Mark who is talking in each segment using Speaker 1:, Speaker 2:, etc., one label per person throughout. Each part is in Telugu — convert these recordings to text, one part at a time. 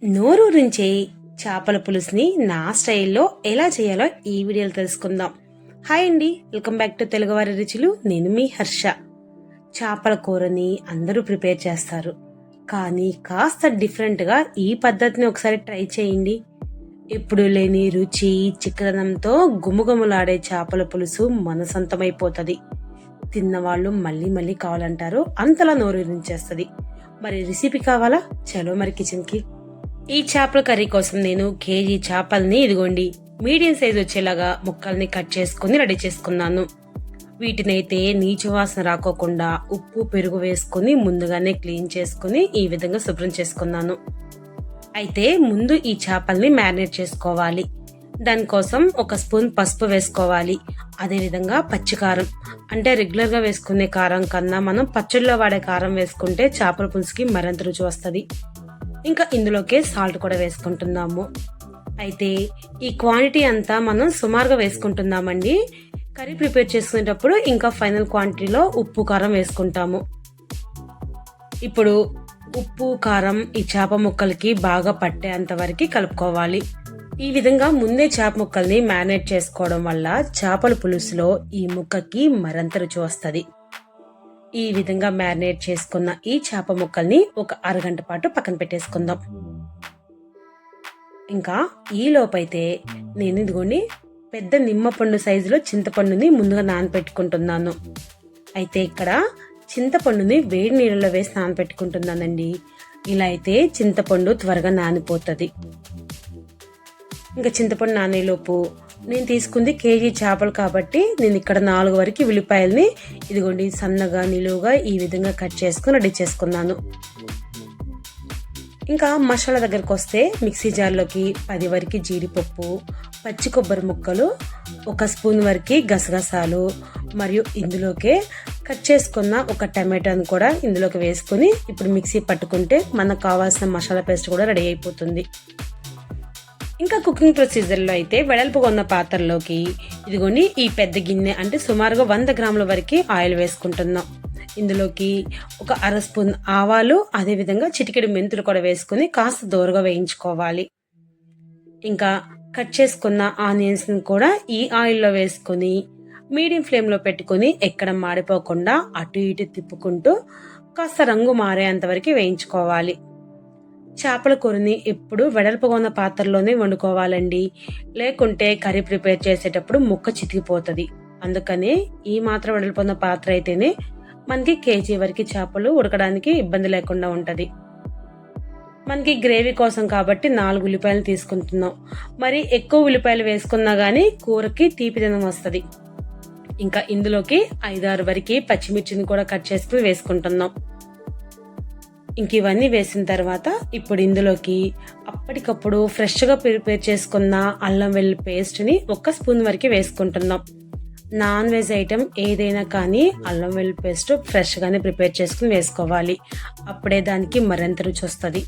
Speaker 1: నోరూరించే చేపల పులుసుని నా స్టైల్లో ఎలా చేయాలో ఈ వీడియోలో తెలుసుకుందాం. హాయ్ అండి, వెల్కమ్ బ్యాక్ టు తెలుగువారి రుచులు. నేను మీ హర్ష. చేపల కూరని అందరూ ప్రిపేర్ చేస్తారు, కానీ కాస్త డిఫరెంట్గా ఈ పద్ధతిని ఒకసారి ట్రై చేయండి. ఎప్పుడు లేని రుచి చిక్కదనంతో గుమగుమలాడే చేపల పులుసు మనసంతమైపోతుంది. తిన్నవాళ్ళు మళ్ళీ మళ్ళీ కావాలంటారు, అంతలా నోరూరించేస్తుంది. మరి రెసిపీ కావాలా? చలో మరి కిచెన్కి. ఈ చేపల కర్రీ కోసం నేను కేజీ చేపల్ని ఇదిగోండి మీడియం సైజ్ వచ్చేలాగా ముక్కల్ని కట్ చేసుకుని రెడీ చేసుకున్నాను. వీటినైతే నీచు వాసన రాకోకుండా ఉప్పు పెరుగు వేసుకుని ముందుగానే క్లీన్ చేసుకుని ఈ విధంగా శుభ్రం చేసుకున్నాను. అయితే ముందు ఈ చేపల్ని మ్యారినేట్ చేసుకోవాలి. దానికోసం 1 స్పూన్ పసుపు వేసుకోవాలి. అదేవిధంగా పచ్చికారం, అంటే రెగ్యులర్గా వేసుకునే కారం కన్నా మనం పచ్చడిలో వాడే కారం వేసుకుంటే చేపల పులుసుకి మరింత రుచి వస్తుంది. ఇంకా ఇందులోకే సాల్ట్ కూడా వేసుకుంటున్నాము. అయితే ఈ క్వాంటిటీ అంతా మనం సుమారుగా వేసుకుంటున్నామండి. కర్రీ ప్రిపేర్ చేసుకునేటప్పుడు ఇంకా ఫైనల్ క్వాంటిటీలో ఉప్పు కారం వేసుకుంటాము. ఇప్పుడు ఉప్పు కారం ఈ చేప ముక్కలకి బాగా పట్టేంత వరకు కలుపుకోవాలి. ఈ విధంగా ముందే చేప ముక్కల్ని మ్యారినేట్ చేసుకోవడం వల్ల చేపల పులుసులో ఈ ముక్కకి మరింత రుచి వస్తుంది. ఈ విధంగా మ్యారినేట్ చేసుకున్న ఈ చేప ముక్కల్ని ఒక అరగంట పాటు పక్కన పెట్టేసుకుందాం. ఇంకా ఈ లోపైతే నేను ఇదిగోండి పెద్ద నిమ్మపండు సైజులో చింతపండుని ముందుగా నానపెట్టుకుంటున్నాను. అయితే ఇక్కడ చింతపండుని వేడి నీళ్ళలో వేసి నానపెట్టుకుంటున్నానండి. ఇలా అయితే చింతపండు త్వరగా నానిపోతుంది. ఇంకా చింతపండు నానేలోపు నేను తీసుకుంది కేజీ చేపలు కాబట్టి నేను ఇక్కడ 4 వరకు ఉల్లిపాయల్ని ఇదిగోండి సన్నగా నిలువుగా ఈ విధంగా కట్ చేసుకుని రెడీ చేసుకున్నాను. ఇంకా మసాలా దగ్గరకు వస్తే మిక్సీ జార్లోకి 10 వరకు జీడిపప్పు, పచ్చి కొబ్బరి ముక్కలు, 1 స్పూన్ వరకు గసగసాలు మరియు ఇందులోకే కట్ చేసుకున్న ఒక టమాటాను కూడా ఇందులోకి వేసుకుని ఇప్పుడు మిక్సీ పట్టుకుంటే మనకు కావాల్సిన మసాలా పేస్ట్ కూడా రెడీ అయిపోతుంది. ఇంకా కుకింగ్ ప్రొసీజర్లో అయితే వెడల్పుగా ఉన్న పాత్రలోకి ఇదిగోండి ఈ పెద్ద గిన్నె అంటే సుమారుగా 100 గ్రాముల వరకు ఆయిల్ వేసుకుంటున్నాం. ఇందులోకి ఒక 1/2 స్పూన్ ఆవాలు, అదేవిధంగా చిటికెడు మెంతులు కూడా వేసుకుని కాస్త దోరగా వేయించుకోవాలి. ఇంకా కట్ చేసుకున్న ఆనియన్స్ని కూడా ఈ ఆయిల్లో వేసుకుని మీడియం ఫ్లేమ్లో పెట్టుకుని ఎక్కడ మాడిపోకుండా అటు ఇటు తిప్పుకుంటూ కాస్త రంగు మారేంత వరకు వేయించుకోవాలి. చేపల కూరని ఎప్పుడు వెడల్పుగా ఉన్న పాత్రలోనే వండుకోవాలండి, లేకుంటే కర్రీ ప్రిపేర్ చేసేటప్పుడు ముక్క చితికిపోతుంది. అందుకనే ఈ మాత్రం వెడల్పు ఉన్న పాత్ర అయితేనే మనకి కేజీ వరకు చేపలు ఉడకడానికి ఇబ్బంది లేకుండా ఉంటుంది. మనకి గ్రేవీ కోసం కాబట్టి 4 ఉల్లిపాయలు తీసుకుంటున్నాం. మరి ఎక్కువ ఉల్లిపాయలు వేసుకున్నా గానీ కూరకి తీపిదనం వస్తుంది. ఇంకా ఇందులోకి 5-6 వరకు పచ్చిమిర్చిని కూడా కట్ చేసుకుని వేసుకుంటున్నాం. ఇంక ఇవన్నీ వేసిన తర్వాత ఇప్పుడు ఇందులోకి అప్పటికప్పుడు ఫ్రెష్గా ప్రిపేర్ చేసుకున్న అల్లం వెల్లుల్లి పేస్ట్ని 1 స్పూన్ వరకు వేసుకుంటున్నాం. నాన్ వెజ్ ఐటెం ఏదైనా కానీ అల్లం వెల్లుల్లి పేస్ట్ ఫ్రెష్గానే ప్రిపేర్ చేసుకుని వేసుకోవాలి. అప్పుడే దానికి మరింత రుచి వస్తుంది.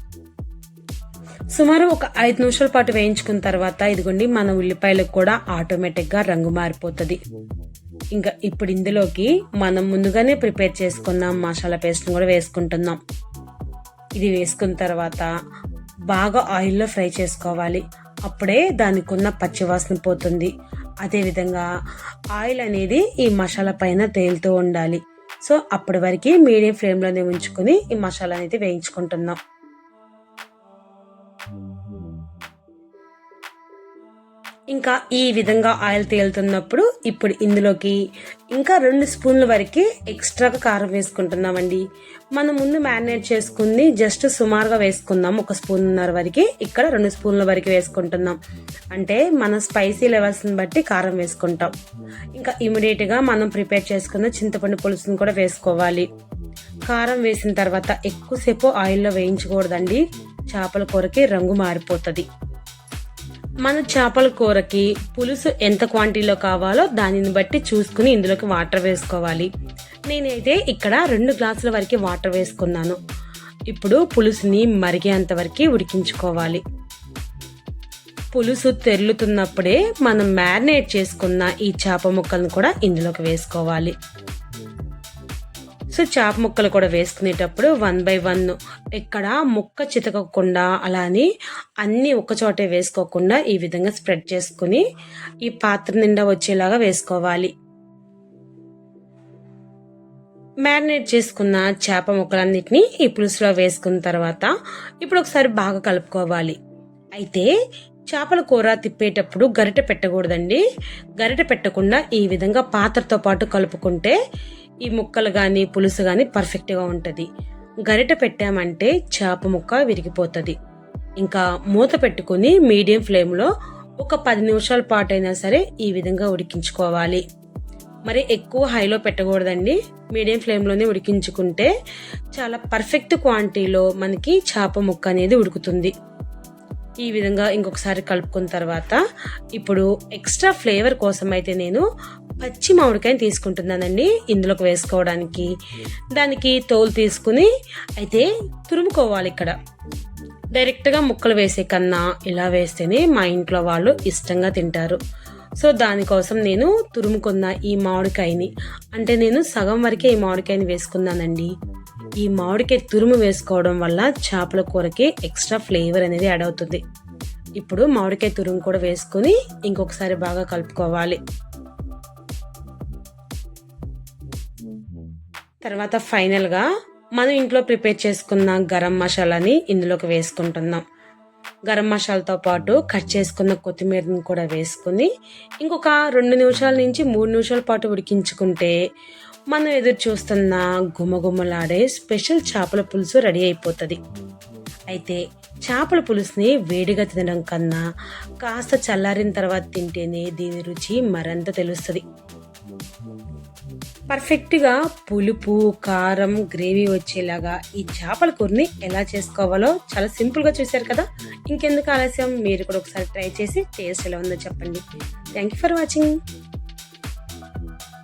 Speaker 1: సుమారు ఒక 5 నిమిషాల పాటు వేయించుకున్న తర్వాత ఇదిగోండి మన ఉల్లిపాయలకు కూడా ఆటోమేటిక్గా రంగు మారిపోతుంది. ఇంకా ఇప్పుడు ఇందులోకి మనం ముందుగానే ప్రిపేర్ చేసుకున్న మసాలా పేస్ట్ని కూడా వేసుకుంటున్నాం. ఇది వేసుకున్న తర్వాత బాగా ఆయిల్లో ఫ్రై చేసుకోవాలి. అప్పుడే దానికి ఉన్న పచ్చివాసన పోతుంది. అదేవిధంగా ఆయిల్ అనేది ఈ మసాలా పైన తేలుతూ ఉండాలి. సో అప్పటి వరకు మీడియం ఫ్లేమ్లోనే ఉంచుకుని ఈ మసాలా అనేది వేయించుకుంటున్నాం. ఇంకా ఈ విధంగా ఆయిల్ తేలుతున్నప్పుడు ఇప్పుడు ఇందులోకి ఇంకా 2 స్పూన్ల వరకు ఎక్స్ట్రాగా కారం వేసుకుంటున్నామండి. మనం ముందు మ్యారినేట్ చేసుకుని జస్ట్ సుమారుగా వేసుకుందాం. 1 స్పూన్నర వరకు, ఇక్కడ 2 స్పూన్ల వరకు వేసుకుంటున్నాం. అంటే మన స్పైసీ లెవెల్స్ని బట్టి కారం వేసుకుంటాం. ఇంకా ఇమీడియట్గా మనం ప్రిపేర్ చేసుకున్న చింతపండు పులుసుని కూడా వేసుకోవాలి. కారం వేసిన తర్వాత ఎక్కువసేపు ఆయిల్లో వేయించకూడదండి, చేపల కూరకి రంగు మారిపోతుంది. మన చేపల కూరకి పులుసు ఎంత క్వాంటిటీలో కావాలో దానిని బట్టి చూసుకుని ఇందులోకి వాటర్ వేసుకోవాలి. నేనైతే ఇక్కడ 2 గ్లాసుల వరకు వాటర్ వేసుకున్నాను. ఇప్పుడు పులుసుని మరిగేంత వరకు ఉడికించుకోవాలి. పులుసు తెరులుతున్నప్పుడే మనం మ్యారినేట్ చేసుకున్న ఈ చేప ముక్కలను కూడా ఇందులోకి వేసుకోవాలి. సో చేప ముక్కలు కూడా వేసుకునేటప్పుడు 1 బై 1 ఇక్కడ ముక్క చితకకుండా అలానే అన్నీ ఒక్కచోటే వేసుకోకుండా ఈ విధంగా స్ప్రెడ్ చేసుకుని ఈ పాత్ర నిండా వచ్చేలాగా వేసుకోవాలి. మ్యారినేట్ చేసుకున్న చేప ముక్కలన్నిటినీ ఈ పులుసులో వేసుకున్న తర్వాత ఇప్పుడు ఒకసారి బాగా కలుపుకోవాలి. అయితే చేపల కూర తిప్పేటప్పుడు గరిటె పెట్టకూడదండి. గరిటె పెట్టకుండా ఈ విధంగా పాత్రతో పాటు కలుపుకుంటే ఈ ముక్కలు కానీ పులుసు కానీ పర్ఫెక్ట్గా ఉంటుంది. గరిటె పెట్టామంటే చేప ముక్క విరిగిపోతుంది. ఇంకా మూత పెట్టుకుని మీడియం ఫ్లేమ్లో ఒక 10 నిమిషాల పాటు అయినా సరే ఈ విధంగా ఉడికించుకోవాలి. మరి ఎక్కువ హైలో పెట్టకూడదండి. మీడియం ఫ్లేమ్లోనే ఉడికించుకుంటే చాలా పర్ఫెక్ట్ క్వాంటిటీలో మనకి చేప ముక్క అనేది ఉడుకుతుంది. ఈ విధంగా ఇంకొకసారి కలుపుకున్న తర్వాత ఇప్పుడు ఎక్స్ట్రా ఫ్లేవర్ కోసం అయితే నేను పచ్చి మామిడికాయని తీసుకుంటున్నానండి ఇందులోకి వేసుకోవడానికి. దానికి తోలు తీసుకుని అయితే తురుముకోవాలి. ఇక్కడ డైరెక్ట్గా ముక్కలు వేసే కన్నా ఇలా వేస్తేనే మా ఇంట్లో వాళ్ళు ఇష్టంగా తింటారు. సో దానికోసం నేను తురుముకున్న ఈ మామిడికాయని, అంటే నేను సగం వరకే ఈ మామిడికాయని వేసుకున్నానండి. ఈ మామిడికాయ తురుము వేసుకోవడం వల్ల చేపల కూరకి ఎక్స్ట్రా ఫ్లేవర్ అనేది యాడ్ అవుతుంది. ఇప్పుడు మామిడికాయ తురుము కూడా వేసుకుని ఇంకొకసారి బాగా కలుపుకోవాలి. తర్వాత ఫైనల్గా మనం ఇంట్లో ప్రిపేర్ చేసుకున్న గరం మసాలాని ఇందులోకి వేసుకుంటున్నాం. గరం మసాలాతో పాటు కట్ చేసుకున్న కొత్తిమీరని కూడా వేసుకుని ఇంకొక 2 నిమిషాల నుంచి 3 నిమిషాల పాటు ఉడికించుకుంటే మనం ఎదురు చూస్తున్న గుమగుమలాడే స్పెషల్ చేపల పులుసు రెడీ అయిపోతుంది. అయితే చేపల పులుసుని వేడిగా తినడం కన్నా కాస్త చల్లారిన తర్వాత తింటేనే దీని రుచి మరింత తెలుస్తుంది. పర్ఫెక్ట్గా పులుపు, కారం, గ్రేవీ వచ్చేలాగా ఈ చేపల కూరని ఎలా చేసుకోవాలో చాలా సింపుల్గా చూశారు కదా. ఇంకెందుకు ఆలస్యం, మీరు కూడా ఒకసారి ట్రై చేసి టేస్ట్ ఎలా ఉందో చెప్పండి. Thank you for watching.